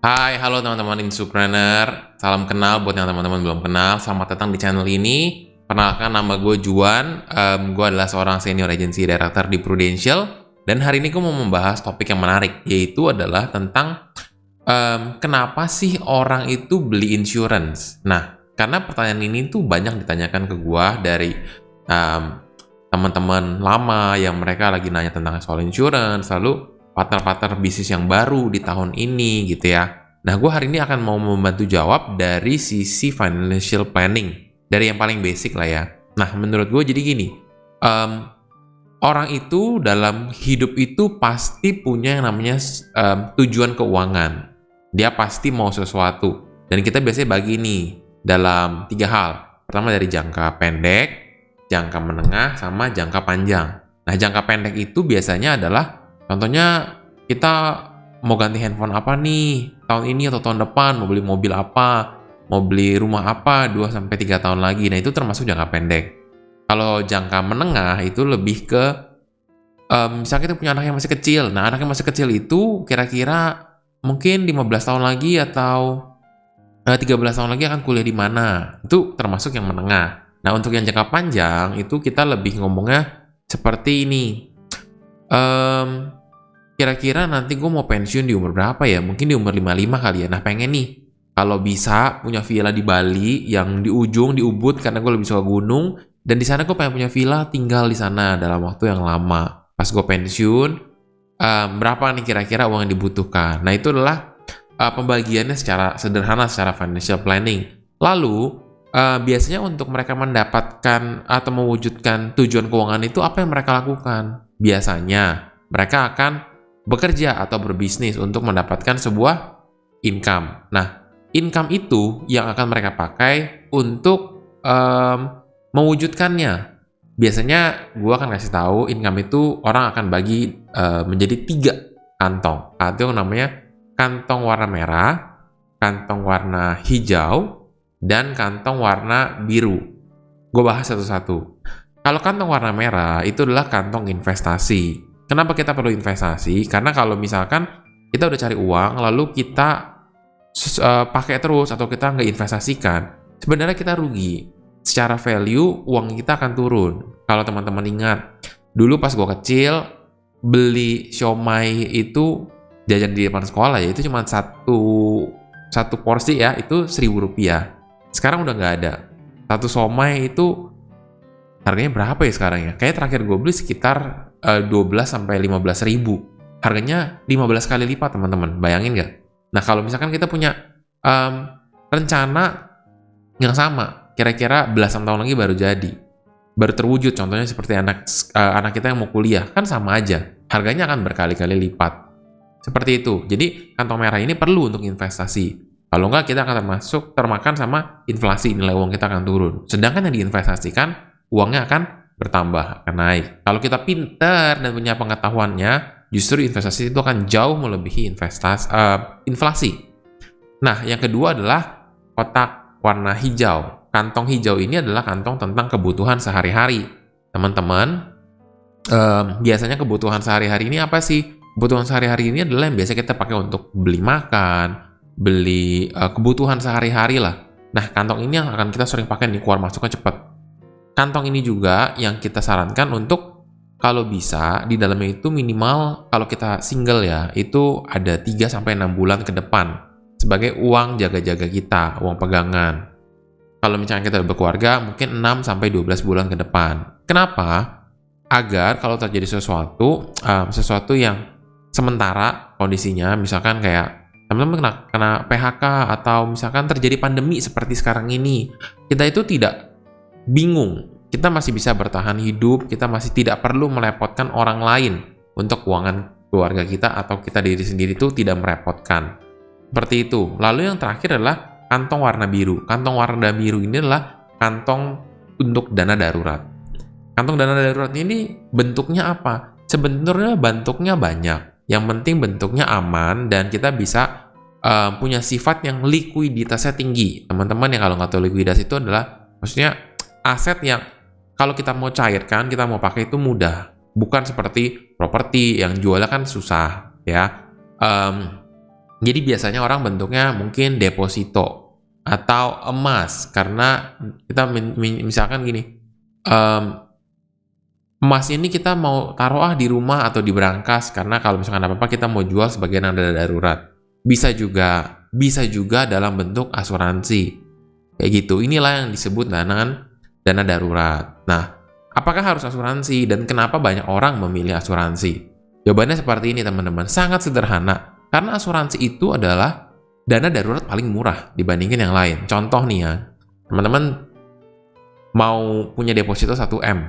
Hai, halo teman-teman Insupreneur. Salam kenal buat yang teman-teman belum kenal. Selamat datang di channel ini. Perkenalkan, nama gue Juan. Gue adalah seorang senior agency director di Prudential. Dan hari ini gue mau membahas topik yang menarik, yaitu adalah tentang kenapa sih orang itu beli insurance. Nah, karena pertanyaan ini tuh banyak ditanyakan ke gue dari em, teman-teman lama yang mereka lagi nanya tentang soal insurance, lalu partner-partner bisnis yang baru di tahun ini gitu ya. Nah, gue hari ini akan mau membantu jawab dari sisi financial planning, dari yang paling basic lah ya. Nah, menurut gue jadi gini, em, orang itu dalam hidup itu pasti punya yang namanya tujuan keuangan. Dia pasti mau sesuatu. Dan kita biasanya bagi nih dalam 3 hal. Pertama dari jangka pendek, jangka menengah, sama jangka panjang. Nah, jangka pendek itu biasanya adalah contohnya kita mau ganti handphone apa nih tahun ini atau tahun depan, mau beli mobil apa, mau beli rumah apa 2-3 tahun lagi. Nah, itu termasuk jangka pendek. Kalau jangka menengah itu lebih ke misalnya kita punya anak yang masih kecil. Nah, anak yang masih kecil itu kira-kira mungkin 15 tahun lagi atau 13 tahun lagi akan kuliah di mana. Itu termasuk yang menengah. Nah, untuk yang jangka panjang itu kita lebih ngomongnya seperti ini. Kira-kira nanti gue mau pensiun di umur berapa ya? Mungkin di umur 55 kali ya. Nah, pengen nih kalau bisa punya villa di Bali yang di ujung, di Ubud, karena gue lebih suka gunung. Dan di sana gue pengen punya villa, tinggal di sana dalam waktu yang lama. Pas gue pensiun, berapa nih kira-kira uang yang dibutuhkan? Nah, itu adalah pembagiannya secara sederhana, secara financial planning. Lalu, biasanya untuk mereka mendapatkan atau mewujudkan tujuan keuangan itu apa yang mereka lakukan? Biasanya mereka akan bekerja atau berbisnis untuk mendapatkan sebuah income. Nah, income itu yang akan mereka pakai untuk mewujudkannya. Biasanya gue akan kasih tahu income itu orang akan bagi menjadi 3 kantong. Itu namanya kantong warna merah, kantong warna hijau, dan kantong warna biru. Gue bahas satu-satu. Kalau kantong warna merah itu adalah kantong investasi. Kenapa kita perlu investasi? Karena kalau misalkan kita udah cari uang, lalu kita pakai terus atau kita nggak investasikan, sebenarnya kita rugi. Secara value, uang kita akan turun. Kalau teman-teman ingat, dulu pas gue kecil, beli siomay itu jajan di depan sekolah ya, itu cuma satu porsi ya, itu Rp1.000. Sekarang udah nggak ada. Satu siomay itu harganya berapa ya sekarang ya? Kayaknya terakhir gue beli sekitar 12-15 ribu. Harganya 15 kali lipat, teman-teman. Bayangin nggak? Nah, kalau misalkan kita punya rencana yang sama, kira-kira belasan tahun lagi baru jadi, baru terwujud. Contohnya seperti anak kita yang mau kuliah, kan sama aja. Harganya akan berkali-kali lipat. Seperti itu. Jadi, kantong merah ini perlu untuk investasi. Kalau nggak, kita akan termakan sama inflasi, nilai uang kita akan turun. Sedangkan yang diinvestasikan, uangnya akan bertambah, akan naik. Kalau kita pintar dan punya pengetahuannya, justru investasi itu akan jauh melebihi inflasi. Nah, yang kedua adalah kotak warna hijau. Kantong hijau ini adalah kantong tentang kebutuhan sehari-hari. Teman-teman, biasanya kebutuhan sehari-hari ini apa sih? Kebutuhan sehari-hari ini adalah yang biasa kita pakai untuk beli makan, beli kebutuhan sehari-hari lah. Nah, kantong ini yang akan kita sering pakai nih, keluar masuknya cepat. Kantong ini juga yang kita sarankan untuk kalau bisa di dalamnya itu minimal, kalau kita single ya, itu ada 3-6 bulan ke depan sebagai uang jaga-jaga kita, uang pegangan. Kalau misalnya kita berkeluarga, mungkin 6-12 bulan ke depan. Kenapa? Agar kalau terjadi sesuatu yang sementara kondisinya, misalkan kayak teman-teman kena PHK atau misalkan terjadi pandemi seperti sekarang ini, kita itu tidak bingung. Kita masih bisa bertahan hidup, kita masih tidak perlu merepotkan orang lain untuk keuangan keluarga kita atau kita diri sendiri itu tidak merepotkan. Seperti itu. Lalu yang terakhir adalah kantong warna biru. Kantong warna biru ini adalah kantong untuk dana darurat. Kantong dana darurat ini bentuknya apa? Sebenarnya bentuknya banyak. Yang penting bentuknya aman dan kita bisa punya sifat yang likuiditasnya tinggi. Teman-teman yang kalau nggak tahu likuiditas itu adalah maksudnya aset yang kalau kita mau cairkan, kita mau pakai itu mudah. Bukan seperti properti yang jualnya kan susah ya. Jadi biasanya orang bentuknya mungkin deposito atau emas, karena kita misalkan gini, emas ini kita mau taruh di rumah atau di berangkas, karena kalau misalkan apa-apa kita mau jual sebagai dana darurat. Bisa juga dalam bentuk asuransi. Kayak gitu. Inilah yang disebut dana darurat. Nah, apakah harus asuransi dan kenapa banyak orang memilih asuransi? Jawabannya seperti ini, teman-teman. Sangat sederhana. Karena asuransi itu adalah dana darurat paling murah dibandingin yang lain. Contoh nih ya, teman-teman mau punya deposito 1M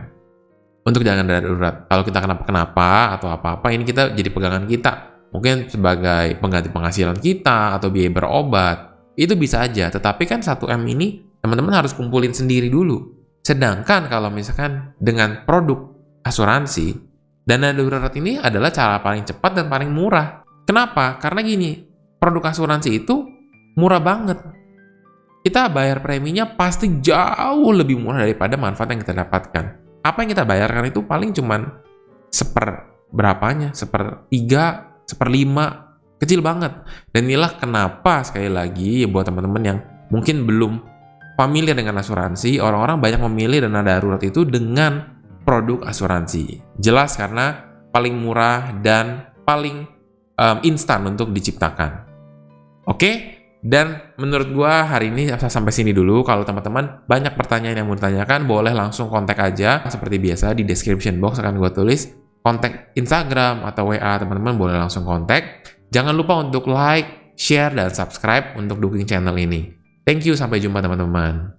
untuk dana darurat. Kalau kita kenapa-kenapa atau apa-apa, ini kita jadi pegangan kita. Mungkin sebagai pengganti penghasilan kita atau biaya berobat. Itu bisa aja, tetapi kan 1M ini teman-teman harus kumpulin sendiri dulu. Sedangkan kalau misalkan dengan produk asuransi, dana darurat ini adalah cara paling cepat dan paling murah. Kenapa? Karena gini, produk asuransi itu murah banget. Kita bayar preminya pasti jauh lebih murah daripada manfaat yang kita dapatkan. Apa yang kita bayarkan itu paling cuman seperberapanya, 1/3, 1/5, kecil banget. Dan inilah kenapa sekali lagi buat teman-teman yang mungkin belum familiar dengan asuransi, orang-orang banyak memilih dana darurat itu dengan produk asuransi. Jelas karena paling murah dan paling instan untuk diciptakan. Oke? Dan menurut gua hari ini sampai sini dulu. Kalau teman-teman banyak pertanyaan yang mau ditanyakan, boleh langsung kontak aja. Seperti biasa di description box akan gua tulis kontak Instagram atau WA, teman-teman boleh langsung kontak. Jangan lupa untuk like, share, dan subscribe untuk dukung channel ini. Thank you, sampai jumpa teman-teman.